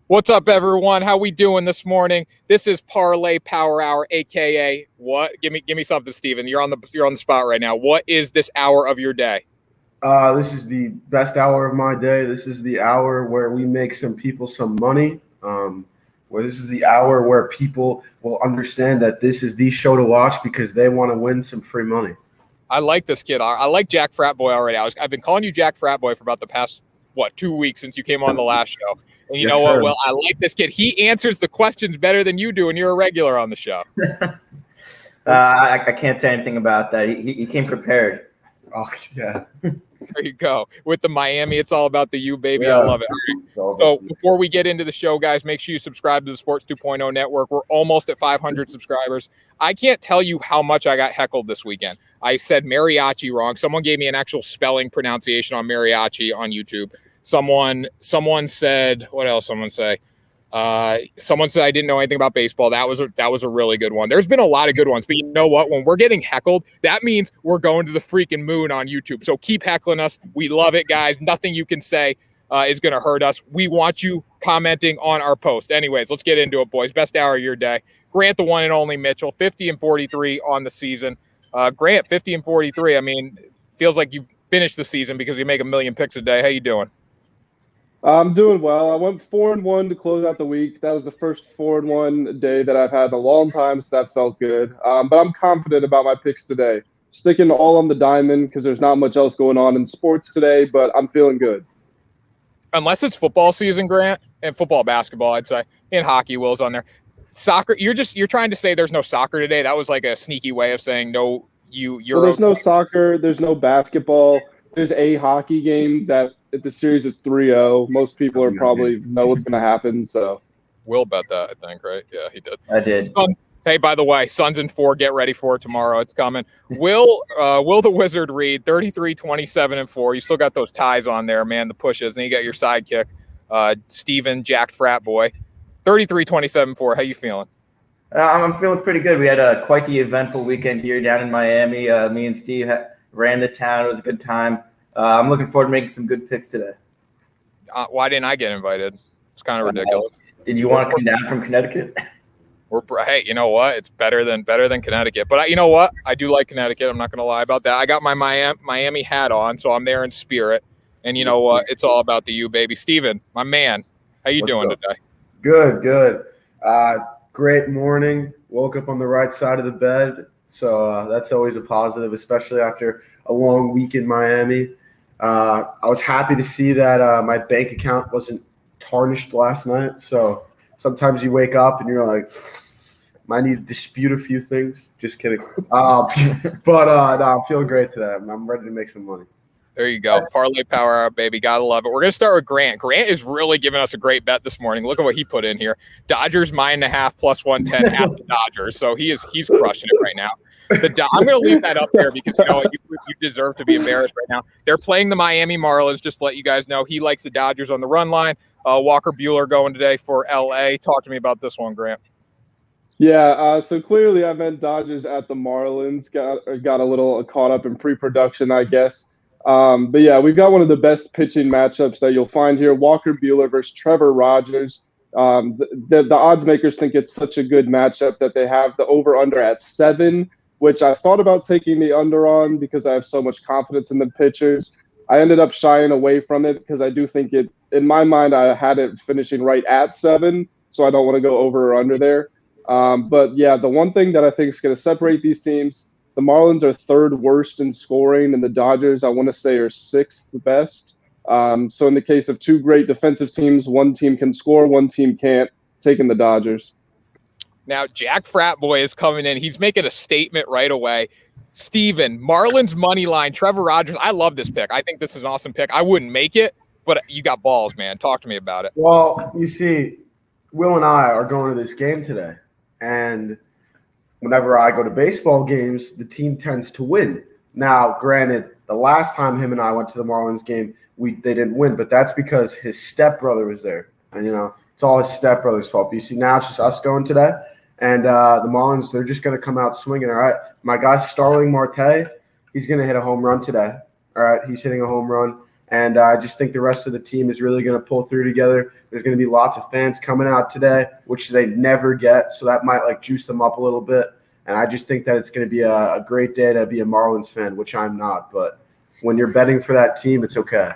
What's up, everyone? How we doing this morning? This is Parlay Power Hour, aka what? Give me something, Steven. You're on the spot right now. What is this hour of your day? This is the best hour of my day. This is the hour where we make some people some money. Where this is the hour where people will understand that this is the show to watch because they want to win some free money. I like this kid. I like Jack Frat Boy already. I've been calling you Jack Frat Boy for about the past 2 weeks since you came on the last show. And you know what? Well, I like this kid. He answers the questions better than you do, and you're a regular on the show. I can't say anything about that. He came prepared. Oh, yeah. There you go. With the Miami, it's all about the U, baby. Yeah. I love it. All right. So before we get into the show, guys, make sure you subscribe to the Sports 2.0 Network. We're almost at 500 subscribers. I can't tell you how much I got heckled this weekend. I said mariachi wrong. Someone gave me an actual spelling pronunciation on mariachi on YouTube. Someone said, what else? Someone said I didn't know anything about baseball. That was a really good one. There's been a lot of good ones, but you know what? When we're getting heckled, that means we're going to the freaking moon on YouTube. So keep heckling us. We love it, guys. Nothing you can say is going to hurt us. We want you commenting on our post. Anyways, let's get into it, boys. Best hour of your day. Grant, the one and only Mitchell, 50-43 on the season. Grant, 50-43. I mean, feels like you've finished the season because you make 1 million picks a day. How you doing? I'm doing well. I went 4-1 to close out the week. That was the first 4-1 day that I've had in a long time, so that felt good. But I'm confident about my picks today. Sticking all on the diamond because there's not much else going on in sports today, but I'm feeling good. Unless it's football season, Grant, and football, basketball, I'd say, and hockey, Will's on there. Soccer, you're trying to say there's no soccer today. That was like a sneaky way of saying no. There's no soccer. There's no basketball. There's a hockey game that the series is 3-0. Most people are probably know what's going to happen. So Will bet that, I think, right? Yeah, he did. I did. Hey, by the way, Suns in 4. Get ready for it tomorrow. It's coming. Will the Wizard read 33-27-4? You still got those ties on there, man. The pushes. Then you got your sidekick, Steven, Jack Frat Boy. 33-27-4. How you feeling? I'm feeling pretty good. We had quite the eventful weekend here down in Miami. Me and Steve ran to town. It was a good time. I'm looking forward to making some good picks today. Why didn't I get invited? It's kind of ridiculous. Did you want to come down from Connecticut? Hey, you know what? It's better than Connecticut. But you know what? I do like Connecticut. I'm not going to lie about that. I got my Miami hat on, so I'm there in spirit. And you know what? It's all about the U, baby. Steven, my man, how you doing today? Good. Great morning. Woke up on the right side of the bed. So that's always a positive, especially after a long week in Miami. I was happy to see that my bank account wasn't tarnished last night. So sometimes you wake up and you're like, might need to dispute a few things. Just kidding. No, I'm feeling great today. I'm ready to make some money. There you go. Parlay Power Hour, baby. Gotta love it. We're going to start with Grant. Grant is really giving us a great bet this morning. Look at what he put in here. Dodgers -0.5 plus 110 at the Dodgers. So he's crushing it right now. I'm going to leave that up there because you deserve to be embarrassed right now. They're playing the Miami Marlins, just to let you guys know. He likes the Dodgers on the run line. Walker Buehler going today for L.A. Talk to me about this one, Grant. Yeah, so clearly I meant Dodgers at the Marlins. Got a little caught up in pre-production, I guess. But yeah, we've got one of the best pitching matchups that you'll find here. Walker Buehler versus Trevor Rogers. The odds makers think it's such a good matchup that they have the over-under at 7, which I thought about taking the under on because I have so much confidence in the pitchers. I ended up shying away from it because I do think it, in my mind, I had it finishing right at 7, so I don't want to go over or under there. But yeah, the one thing that I think is going to separate these teams, the Marlins are 3rd worst in scoring, and the Dodgers, I want to say, are 6th best. So in the case of 2 great defensive teams, one team can score, one team can't, taking the Dodgers. Now, Jack Frat Boy is coming in. He's making a statement right away. Steven, Marlins money line, Trevor Rogers. I love this pick. I think this is an awesome pick. I wouldn't make it, but you got balls, man. Talk to me about it. Well, you see, Will and I are going to this game today, and whenever I go to baseball games, the team tends to win. Now, granted, the last time him and I went to the Marlins game, they didn't win, but that's because his stepbrother was there. And, it's all his stepbrother's fault. But you see, now it's just us going today. And the Marlins, they're just going to come out swinging. All right, my guy Starling Marte, he's going to hit a home run today. All right, he's hitting a home run. And I just think the rest of the team is really going to pull through together. There's going to be lots of fans coming out today, which they never get. So that might like juice them up a little bit. And I just think that it's going to be a great day to be a Marlins fan, which I'm not. But when you're betting for that team, it's okay.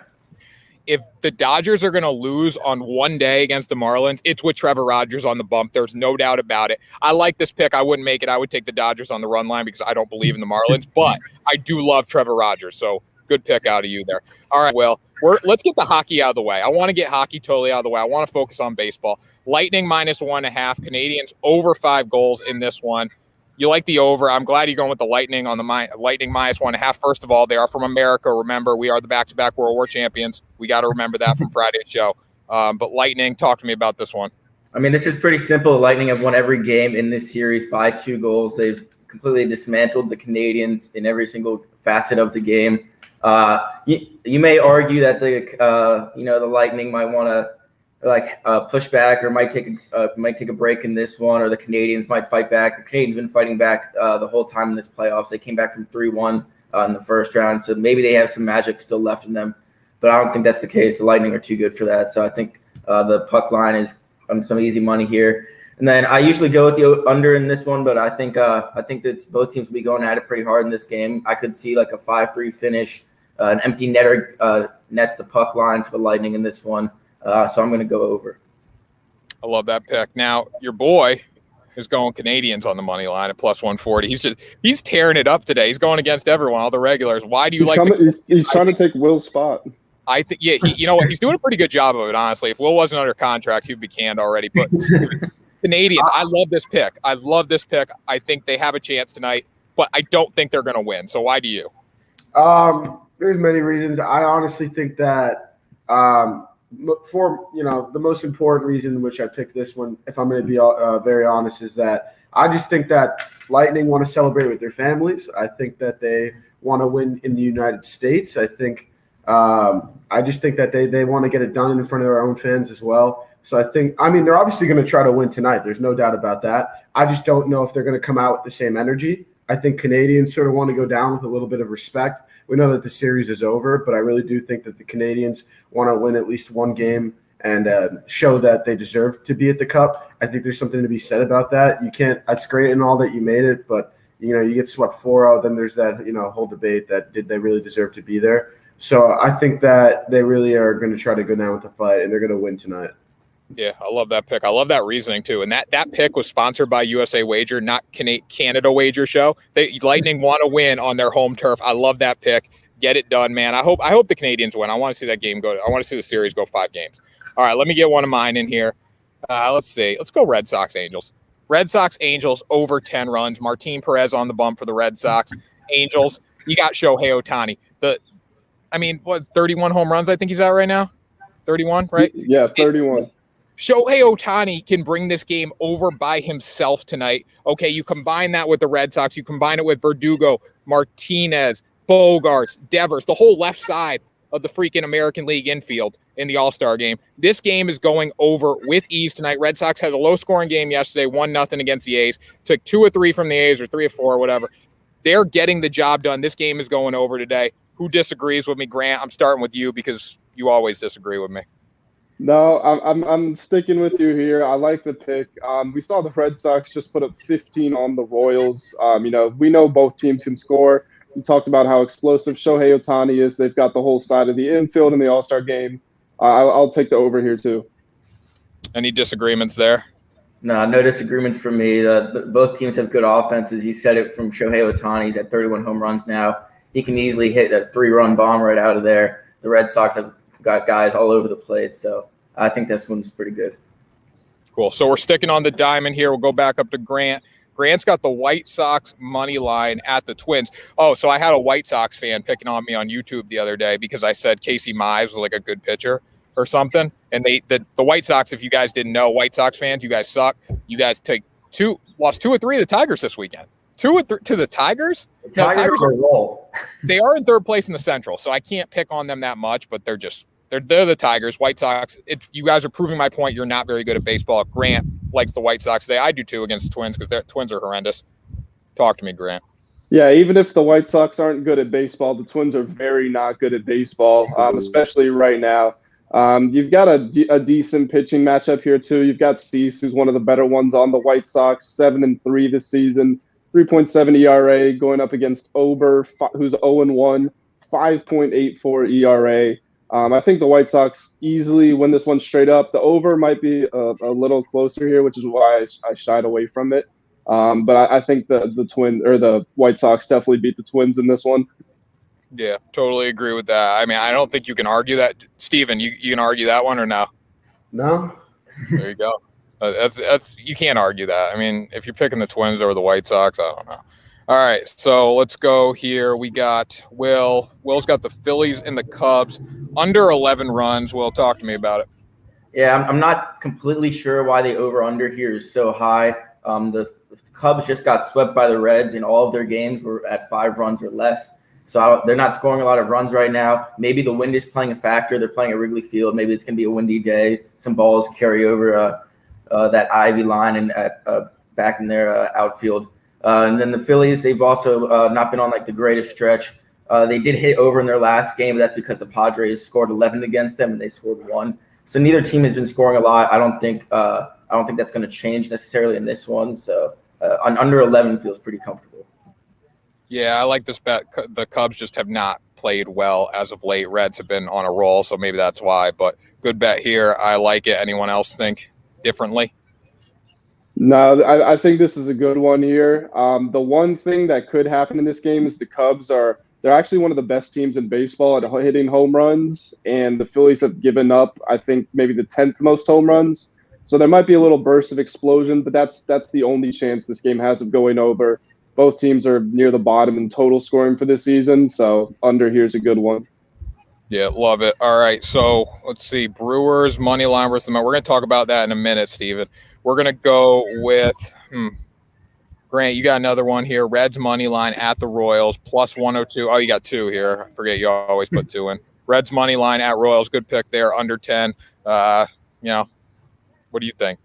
If the Dodgers are going to lose on one day against the Marlins, it's with Trevor Rogers on the bump. There's no doubt about it. I like this pick. I wouldn't make it. I would take the Dodgers on the run line because I don't believe in the Marlins, but I do love Trevor Rogers. So good pick out of you there. All right, Will, let's get the hockey out of the way. I want to get hockey totally out of the way. I want to focus on baseball. Lightning -1.5, Canadians over 5 goals in this one. You like the over. I'm glad you're going with the Lightning on the Lightning -1.5. First of all, they are from America. Remember, we are the back-to-back World War champions. We got to remember that from Friday's show. But Lightning, talk to me about this one. I mean, this is pretty simple. Lightning have won every game in this series by 2 goals. They've completely dismantled the Canadians in every single facet of the game. You may argue that the Lightning might want to push back or might take a break in this one, or the Canadians might fight back. The Canadians have been fighting back the whole time in this playoffs. They came back from 3-1 in the first round, so maybe they have some magic still left in them. But I don't think that's the case. The Lightning are too good for that. So I think the puck line is some easy money here. And then I usually go with the under in this one, but I think that both teams will be going at it pretty hard in this game. I could see like a 5-3 finish. An empty netter nets the puck line for the Lightning in this one. So I'm going to go over. I love that pick. Now, your boy is going Canadians on the money line at +140. He's tearing it up today. He's going against everyone, all the regulars. Why do you He's trying to take Will's spot. I think, yeah, you know what? He's doing a pretty good job of it, honestly. If Will wasn't under contract, he'd be canned already. But Canadians, I love this pick. I think they have a chance tonight, but I don't think they're going to win. So why do you? There's many reasons. I honestly think that the most important reason which I picked this one, if I'm going to be very honest, is that I just think that Lightning want to celebrate with their families. I think that they want to win in the United States. I just think that they want to get it done in front of their own fans as well. So they're obviously going to try to win tonight. There's no doubt about that. I just don't know if they're going to come out with the same energy. I think Canadians sort of want to go down with a little bit of respect. We know that the series is over, but I really do think that the Canadians want to win at least one game and show that they deserve to be at the Cup. I think there's something to be said about that. You can't – it's great and all that you made it, but, you get swept 4-0. Then there's that, whole debate that did they really deserve to be there. So I think that they really are going to try to go down with the fight, and they're going to win tonight. Yeah, I love that pick. I love that reasoning too. And that pick was sponsored by USA Wager, not Canada Wager Show. Lightning want to win on their home turf. I love that pick. Get it done, man. I hope the Canadians win. I want to see that game go. I want to see the series go 5 games. All right, let me get one of mine in here. Let's see. Let's go Red Sox Angels. Red Sox Angels over 10 runs. Martin Perez on the bump for the Red Sox. Angels. You got Shohei Ohtani. 31 home runs I think he's at right now? 31, right? Yeah, 31. Shohei Ohtani can bring this game over by himself tonight. Okay, you combine that with the Red Sox. You combine it with Verdugo, Martinez, Bogarts, Devers, the whole left side of the freaking American League infield in the All-Star game. This game is going over with ease tonight. Red Sox had a low-scoring game yesterday, 1-0 against the A's. Took 2 or 3 from the A's or 3 or 4 or whatever. They're getting the job done. This game is going over today. Who disagrees with me, Grant? I'm starting with you because you always disagree with me. No, I'm sticking with you here. I like the pick. We saw the Red Sox just put up 15 on the Royals. We know both teams can score. We talked about how explosive Shohei Ohtani is. They've got the whole side of the infield in the All-Star game. I'll take the over here too. Any disagreements there? No disagreements from me. Both teams have good offenses. You said it from Shohei Ohtani. He's at 31 home runs now. He can easily hit a 3-run bomb right out of there. The Red Sox have got guys all over the plate, so I think this one's pretty good. Cool. So we're sticking on the diamond here. We'll go back up to Grant. Grant's got the White Sox money line at the Twins. Oh, so I had a White Sox fan picking on me on YouTube the other day because I said Casey Mize was like a good pitcher or something. And the White Sox, if you guys didn't know, White Sox fans, you guys suck. You guys lost 2 or 3 of the Tigers this weekend. 2 or 3 to the Tigers? The Tigers are roll. They are in 3rd place in the Central, so I can't pick on them that much, but they're the Tigers. White Sox, you guys are proving my point. You're not very good at baseball. Grant likes the White Sox today. I do too against the Twins because their Twins are horrendous. Talk to me, Grant. Yeah, even if the White Sox aren't good at baseball, the Twins are very not good at baseball, especially right now. You've got a decent pitching matchup here too. You've got Cease, who's one of the better ones on the White Sox, 7-3 this season, 3.7 ERA, going up against Ober, who's 0-1, 5.84 ERA. I think the White Sox easily win this one straight up. The over might be a little closer here, which is why I shied away from it. But I think the White Sox definitely beat the Twins in this one. Yeah, totally agree with that. I mean, I don't think you can argue that. Steven, you can argue that one or no? No. There you go. That's you can't argue that. I mean, if you're picking the Twins over the White Sox, I don't know. All right, so let's go here. We got Will. Will's got the Phillies and the Cubs under 11 runs. Will, talk to me about it. Yeah, I'm not completely sure why the over-under here is so high. The Cubs just got swept by the Reds, and all of their games were at 5 runs or less. So they're not scoring a lot of runs right now. Maybe the wind is playing a factor. They're playing at Wrigley Field. Maybe it's going to be a windy day. Some balls carry over that Ivy line and back in their outfield. And then the Phillies, they've also not been on like the greatest stretch. They did hit over in their last game, but that's because the Padres scored 11 against them and they scored 1. So neither team has been scoring a lot. I don't think that's going to change necessarily in this one. So under 11 feels pretty comfortable. Yeah, I like this bet. The Cubs just have not played well as of late. Reds have been on a roll, so maybe that's why. But good bet here. I like it. Anyone else think differently? No, I think this is a good one here. The one thing that could happen in this game is the Cubs they're actually one of the best teams in baseball at hitting home runs, and the Phillies have given up, I think, maybe the 10th most home runs. So there might be a little burst of explosion, but that's the only chance this game has of going over. Both teams are near the bottom in total scoring for this season, so under here's a good one. Yeah, love it. All right, so let's see. Brewers, money line versus the Mets. We're going to talk about that in a minute, Steven. We're going to go with Grant, you got another one here. Reds money line at the Royals, plus 102. Oh, you got 2 here. I forget you always put 2 in. Reds money line at Royals. Good pick there, under 10. What do you think?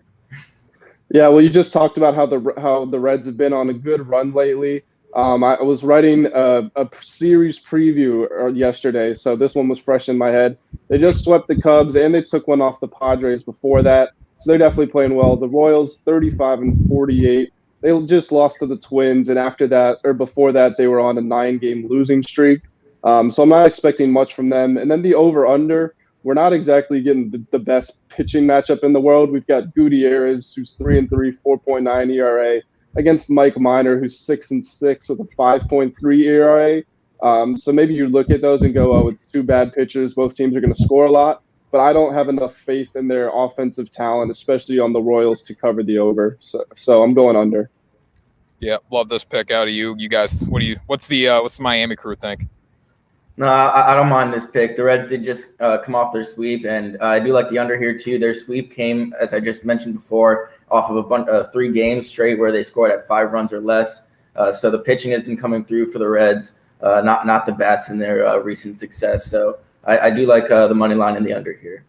Yeah, well, you just talked about how the Reds have been on a good run lately. I was writing a series preview yesterday, so this one was fresh in my head. They just swept the Cubs, and they took one off the Padres before that, so they're definitely playing well. The Royals, 35-48. They just lost to the Twins, and before that, they were on a 9-game losing streak. So I'm not expecting much from them. And then the over/under. We're not exactly getting the best pitching matchup in the world. We've got Gutierrez, who's 3-3, 4.9 ERA, against Mike Minor, who's 6-6 with a 5.3 ERA. So maybe you look at those and go, oh, it's 2 bad pitchers. Both teams are going to score a lot. But I don't have enough faith in their offensive talent, especially on the Royals, to cover the over. So I'm going under. Yeah, love this pick out of you. You guys, what's the Miami crew think? No, I don't mind this pick. The Reds did just come off their sweep, and I do like the under here too. Their sweep came, as I just mentioned before, off of a bunch of 3 games straight where they scored at 5 runs or less. So the pitching has been coming through for the Reds, not the bats in their recent success. So I do like the money line and the under here.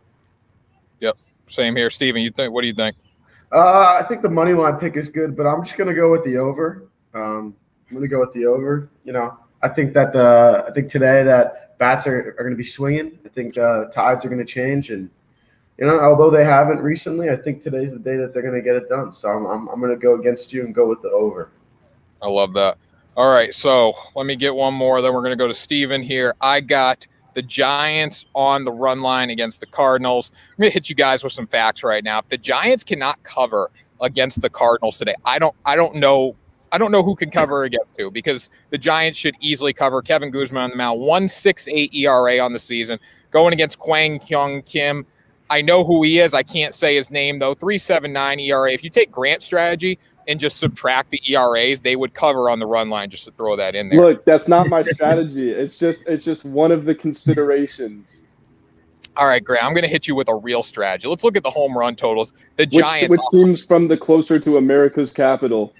Yep, same here. Steven, what do you think? I think the money line pick is good, but I'm just going to go with the over. I'm going to go with the over. I think today that bats are going to be swinging. I think tides are going to change, and although they haven't recently, I think today's the day that they're going to get it done. So I'm going to go against you and go with the over. I love that. All right, so let me get one more. Then we're going to go to Steven here. I got the Giants on the run line against the Cardinals. I'm going to hit you guys with some facts right now. If the Giants cannot cover against the Cardinals today, I don't know who can cover against who, because the Giants should easily cover. Kevin Guzman on the mound, 1.68 ERA on the season, going against Kwang Kyung Kim. I know who he is. I can't say his name, though. 3.79 ERA. If you take Grant's strategy and just subtract the ERAs, they would cover on the run line, just to throw that in there. Look, that's not my strategy. It's just one of the considerations. All right, Grant, I'm going to hit you with a real strategy. Let's look at the home run totals. The Giants, which team's from the closer to America's capital?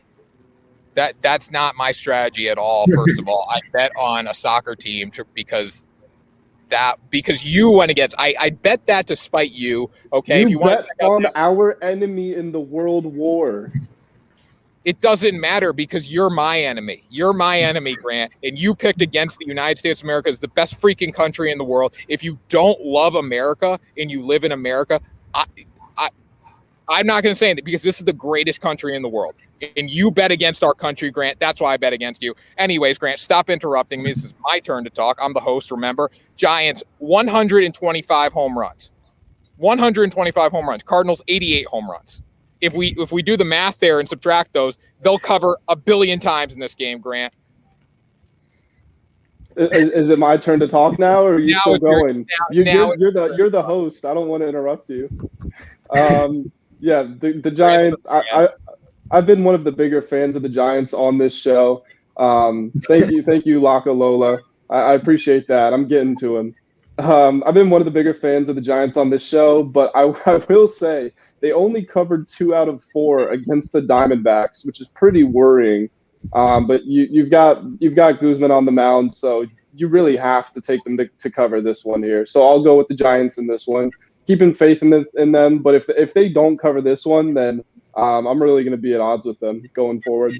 That's not my strategy at all. First of all, I bet on a soccer team because you went against. I bet that to spite you. Okay, you bet on our enemy in the World War. It doesn't matter because you're my enemy. You're my enemy, Grant, and you picked against the United States of America as the best freaking country in the world. If you don't love America and you live in America, I'm not going to say anything because this is the greatest country in the world. And you bet against our country, Grant. That's why I bet against you. Anyways, Grant, stop interrupting me. This is my turn to talk. I'm the host, remember. Giants, 125 home runs. 125 home runs. Cardinals, 88 home runs. If we do the math there and subtract those, they'll cover 1 billion times in this game, Grant. Is it my turn to talk now, or are you still going? You're the host. I don't want to interrupt you. Yeah, the Giants. I've been one of the bigger fans of the Giants on this show. Thank you, Laka Lola. I appreciate that. I'm getting to him. I've been one of the bigger fans of the Giants on this show, but I will say they only covered 2 out of 4 against the Diamondbacks, which is pretty worrying. But you've got Guzman on the mound, so you really have to take them to cover this one here. So I'll go with the Giants in this one, keeping faith in them. But if they don't cover this one, then I'm really going to be at odds with them going forward.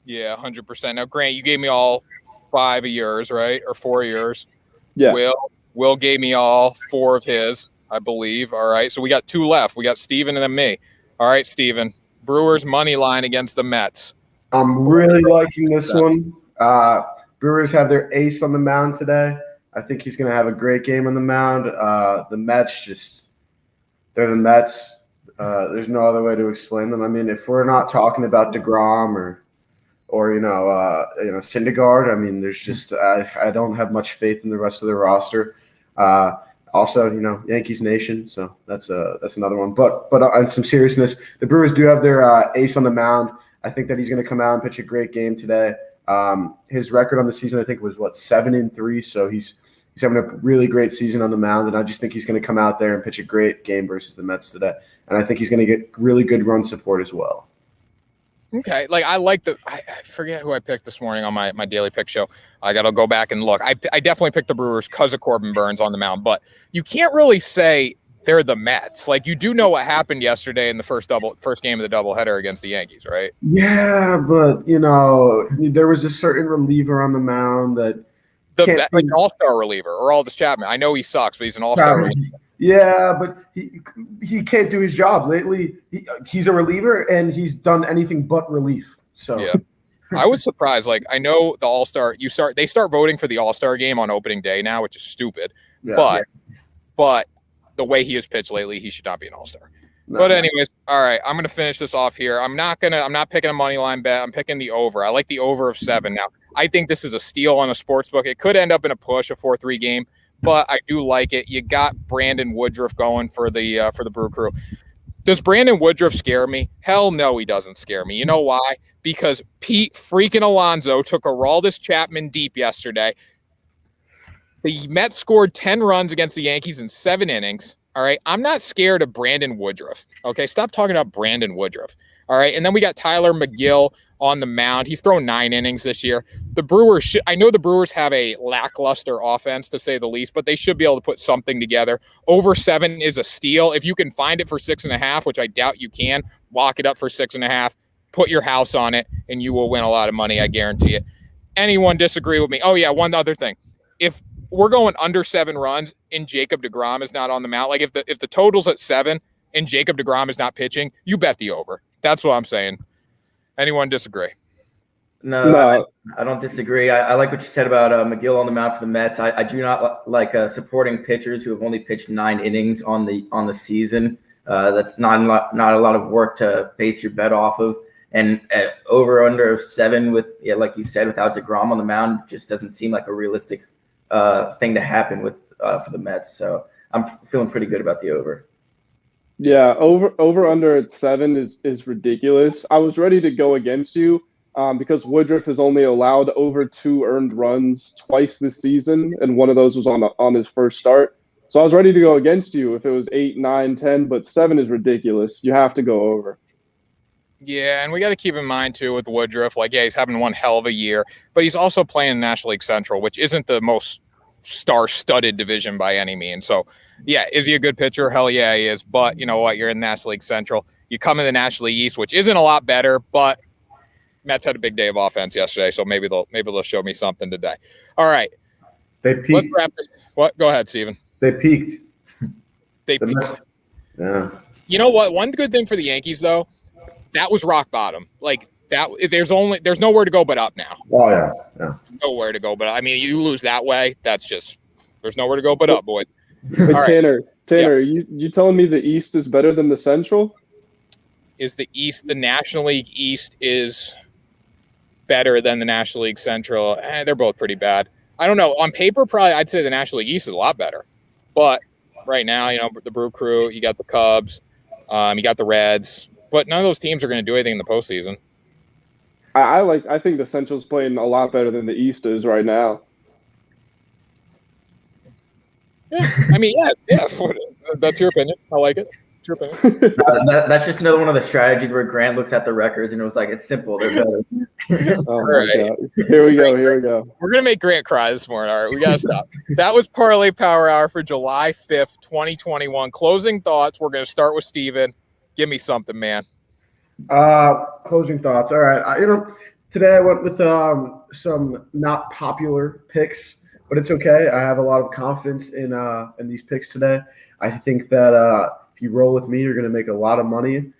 Yeah, 100%. Now, Grant, you gave me all 5 of yours, right? Or 4 of yours. Yeah. Will gave me all 4 of his, I believe. All right. So we got 2 left. We got Steven and then me. All right, Steven. Brewers money line against the Mets. I'm really liking this one. Brewers have their ace on the mound today. I think he's going to have a great game on the mound. The Mets they're the Mets. There's no other way to explain them. I mean, if we're not talking about DeGrom or Syndergaard, I mean, there's just I don't have much faith in the rest of the roster. Also, Yankees Nation, so that's another one. But on some seriousness, the Brewers do have their ace on the mound. I think that he's going to come out and pitch a great game today. His record on the season, I think, was 7-3. So he's having a really great season on the mound, and I just think he's going to come out there and pitch a great game versus the Mets today. And I think he's going to get really good run support as well. Okay, I forget who I picked this morning on my daily pick show. I got to go back and look. I definitely picked the Brewers because of Corbin Burns on the mound, but you can't really say they're the Mets. Like, you do know what happened yesterday in the first game of the doubleheader against the Yankees, right? Yeah, but there was a certain reliever on the mound that an all-star reliever, or Aldis Chapman. I know he sucks, but he's an all-star reliever. Yeah, but he can't do his job lately. He's a reliever, and he's done anything but relief. So yeah, I was surprised. Like, I know the all-star. They start voting for the all-star game on opening day now, which is stupid. Yeah. But the way he has pitched lately, he should not be an all-star. No. But anyways, all right, I'm gonna finish this off here. I'm not picking a money line bet. I'm picking the over. I like the over of 7. Now, I think this is a steal on a sports book. It could end up in a push, a 4-3 game, but I do like it. You got Brandon Woodruff going for the Brew Crew. Does Brandon Woodruff scare me? Hell no, he doesn't scare me. You know why? Because Pete freaking Alonso took Aroldis Chapman deep yesterday. The Mets scored 10 runs against the Yankees in 7 innings. All right. I'm not scared of Brandon Woodruff. Okay. Stop talking about Brandon Woodruff. All right. And then we got Tyler McGill on the mound. He's thrown 9 innings this year. The Brewers I know the Brewers have a lackluster offense, to say the least, but they should be able to put something together. Over 7 is a steal. If you can find it for 6.5, which I doubt you can, lock it up for 6.5, put your house on it, and you will win a lot of money. I guarantee it. Anyone disagree with me? Oh yeah. One other thing. If we're going under 7 runs and Jacob deGrom is not on the mound, like if the total's at 7 and Jacob deGrom is not pitching, you bet the over. That's what I'm saying. Anyone disagree? No. I don't disagree. I like what you said about McGill on the mound for the Mets. I do not like supporting pitchers who have only pitched 9 innings on the season. That's not a lot of work to base your bet off of. And over under 7 with, like you said, without deGrom on the mound just doesn't seem like a realistic thing to happen with for the Mets. So I'm feeling pretty good about the over. Yeah, over under at 7 is ridiculous. I was ready to go against you because Woodruff has only allowed over 2 earned runs twice this season, and one of those was on his first start. So I was ready to go against you if it was 8, 9, 10, but 7 is ridiculous. You have to go over. Yeah, and we got to keep in mind, too, with Woodruff, he's having one hell of a year, but he's also playing in National League Central, which isn't the most star-studded division by any means. So, yeah, is he a good pitcher? Hell yeah, he is. But you know what? You're in National League Central. You come in the National League East, which isn't a lot better, but Mets had a big day of offense yesterday, so maybe they'll show me something today. All right. They Let's peaked. wrap this. What? Go ahead, Steven. They peaked. They The peaked. Mets- Yeah. You know what? One good thing for the Yankees, though, that was rock bottom. Like that, there's nowhere to go but up now. Oh yeah. Nowhere to go but up. I mean, you lose that way. That's just there's nowhere to go but up, boys. Hey, All right. Tanner, you telling me the East is better than the Central? Is the East, the National League East is better than the National League Central? They're both pretty bad. I don't know. On paper, probably I'd say the National League East is a lot better. But right now, the Brew Crew, you got the Cubs, you got the Reds, but none of those teams are going to do anything in the postseason. I think the Central's playing a lot better than the East is right now. Yeah, I mean, yeah. That's your opinion. I like it. It's your opinion. That's just another one of the strategies where Grant looks at the records and it was like, it's simple. They're better. Oh my Right. God. Here we go. We're going to make Grant cry this morning. All right, we got to stop. That was Parlay Power Hour for July 5th, 2021. Closing thoughts. We're going to start with Steven. Give me something, man. Closing thoughts. All right. Today I went with some not popular picks, but it's okay. I have a lot of confidence in these picks today. I think that if you roll with me, you're going to make a lot of money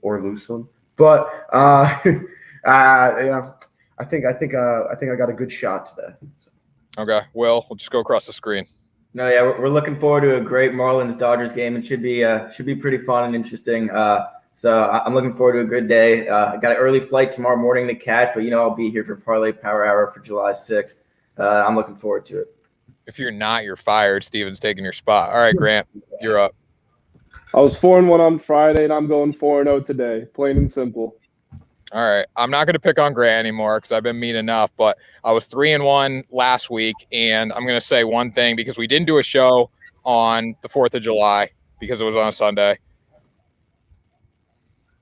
or lose some. But I think I got a good shot today. Okay, we'll just go across the screen. No, yeah, we're looking forward to a great Marlins-Dodgers game. It should be pretty fun and interesting. So I'm looking forward to a good day. I got an early flight tomorrow morning to catch, but I'll be here for Parlay Power Hour for July 6th. I'm looking forward to it. If you're not, you're fired. Steven's taking your spot. All right, Grant, you're up. I was 4-1 on Friday, and I'm going 4-0 today. Plain and simple. All right. I'm not going to pick on Grant anymore because I've been mean enough, but I was 3-1 last week, and I'm going to say one thing because we didn't do a show on the 4th of July because it was on a Sunday.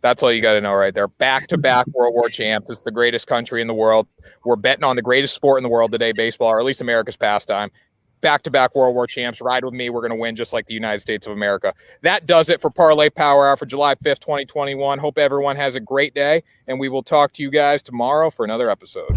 That's all you got to know right there. Back-to-back World War champs. It's the greatest country in the world. We're betting on the greatest sport in the world today, baseball, or at least America's pastime. Back-to-back World War champs. Ride with me. We're going to win just like the United States of America. That does it for Parlay Power Hour for July 5th, 2021. Hope everyone has a great day, and we will talk to you guys tomorrow for another episode.